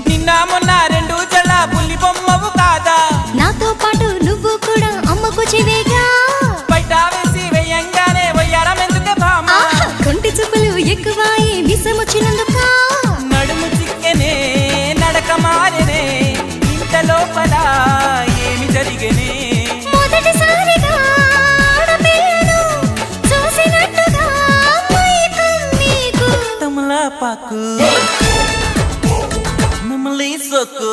నిన్న మొన్న రెండు జడ పులి బొమ్మవు కాదా నాతో పాటు నువ్వు కూడా అమ్మకు చెవేగా బయట వేసి వెయ్యంగానే వయ్యారం ఎందుకే భామ కొంటి చూపులు ఎక్కువాయి విసమొచ్చినందుక నడుము చిక్కెనే నడక మారెనే ఇంత లోపల ఏమి జరిగనే మొదటిసారిగా ఆడపిల్లను చూసినట్టుగా మైకం నీకు తమలపాకు మమ్మల్ని సొక్కు